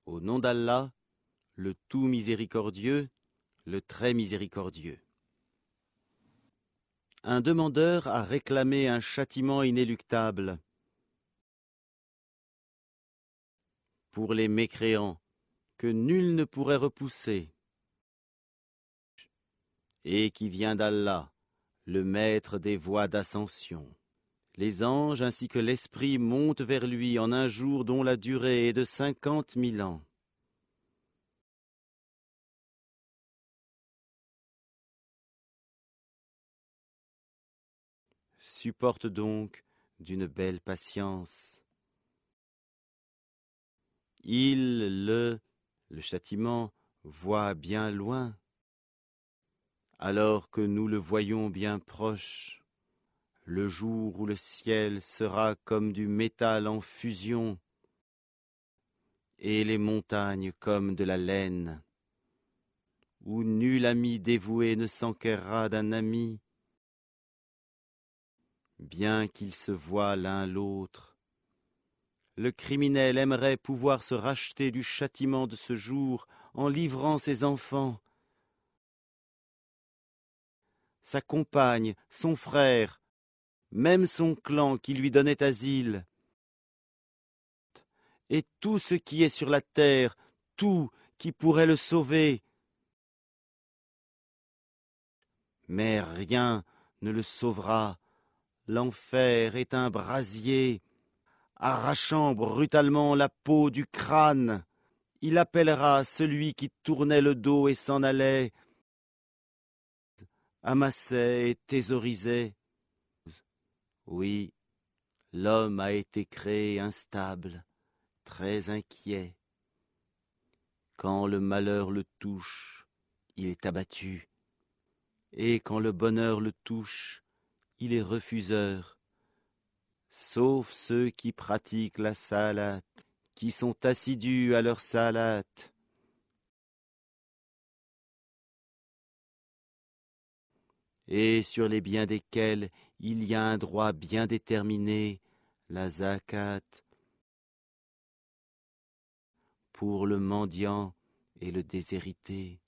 Au nom d'Allah, le tout miséricordieux, le très miséricordieux. Un demandeur a réclamé un châtiment inéluctable pour les mécréants que nul ne pourrait repousser et qui vient d'Allah, le maître des voies d'ascension. Les anges ainsi que l'esprit montent vers lui en un jour dont la durée est de 50 000 ans. Supporte donc d'une belle patience. Le châtiment, voit bien loin, alors que nous le voyons bien proche, le jour où le ciel sera comme du métal en fusion, et les montagnes comme de la laine, où nul ami dévoué ne s'enquérera d'un ami, bien qu'ils se voient l'un l'autre. Le criminel aimerait pouvoir se racheter du châtiment de ce jour en livrant ses enfants, sa compagne, son frère, même son clan qui lui donnait asile, et tout ce qui est sur la terre, tout qui pourrait le sauver. Mais rien ne le sauvera. L'enfer est un brasier, arrachant brutalement la peau du crâne. Il appellera celui qui tournait le dos et s'en allait, amassait et thésaurisait. Oui, l'homme a été créé instable, très inquiet. Quand le malheur le touche, il est abattu, et quand le bonheur le touche, il est refuseur, sauf ceux qui pratiquent la salate, qui sont assidus à leur salate. Et sur les biens desquels il y a un droit bien déterminé, la zakat, pour le mendiant et le déshérité,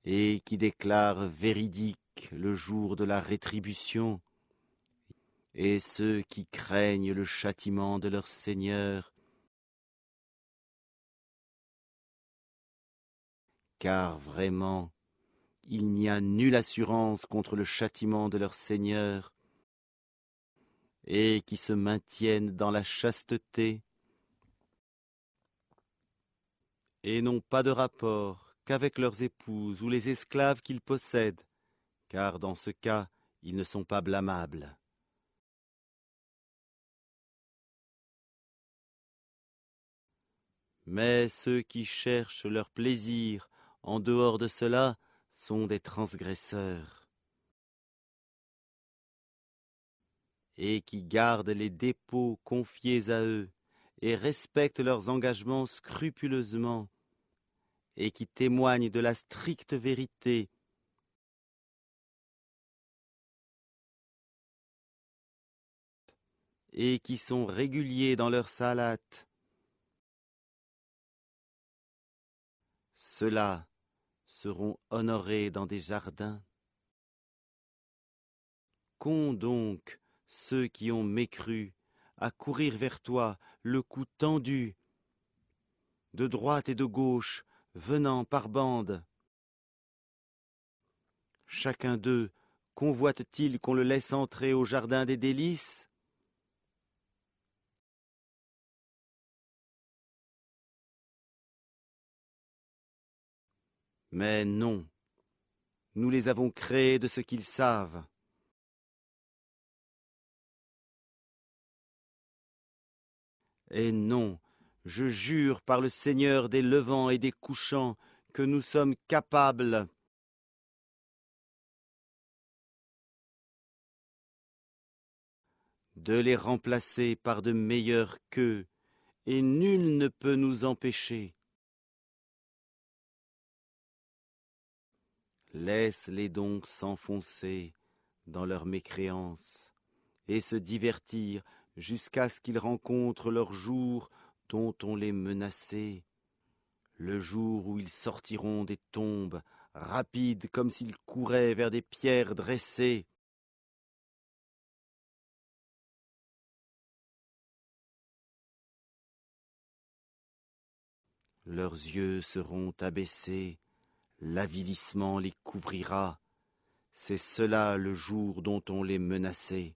et qui déclarent véridique le jour de la rétribution, et ceux qui craignent le châtiment de leur Seigneur, car vraiment, il n'y a nulle assurance contre le châtiment de leur Seigneur, et qui se maintiennent dans la chasteté, et n'ont pas de rapport qu'avec leurs épouses ou les esclaves qu'ils possèdent, car dans ce cas, ils ne sont pas blâmables. Mais ceux qui cherchent leur plaisir en dehors de cela sont des transgresseurs, et qui gardent les dépôts confiés à eux, et respectent leurs engagements scrupuleusement, et qui témoignent de la stricte vérité, et qui sont réguliers dans leur salate. Ceux-là seront honorés dans des jardins. Qu'ont donc ceux qui ont mécru à courir vers toi, le cou tendu, de droite et de gauche, venant par bandes? Chacun d'eux convoite-t-il qu'on le laisse entrer au jardin des délices? Mais non, nous les avons créés de ce qu'ils savent. Et non, je jure par le Seigneur des levants et des couchants que nous sommes capables de les remplacer par de meilleurs qu'eux, et nul ne peut nous empêcher. Laisse-les donc s'enfoncer dans leur mécréance et se divertir jusqu'à ce qu'ils rencontrent leur jour dont on les menaçait, le jour où ils sortiront des tombes, rapides comme s'ils couraient vers des pierres dressées. Leurs yeux seront abaissés, l'avilissement les couvrira, c'est cela le jour dont on les menaçait.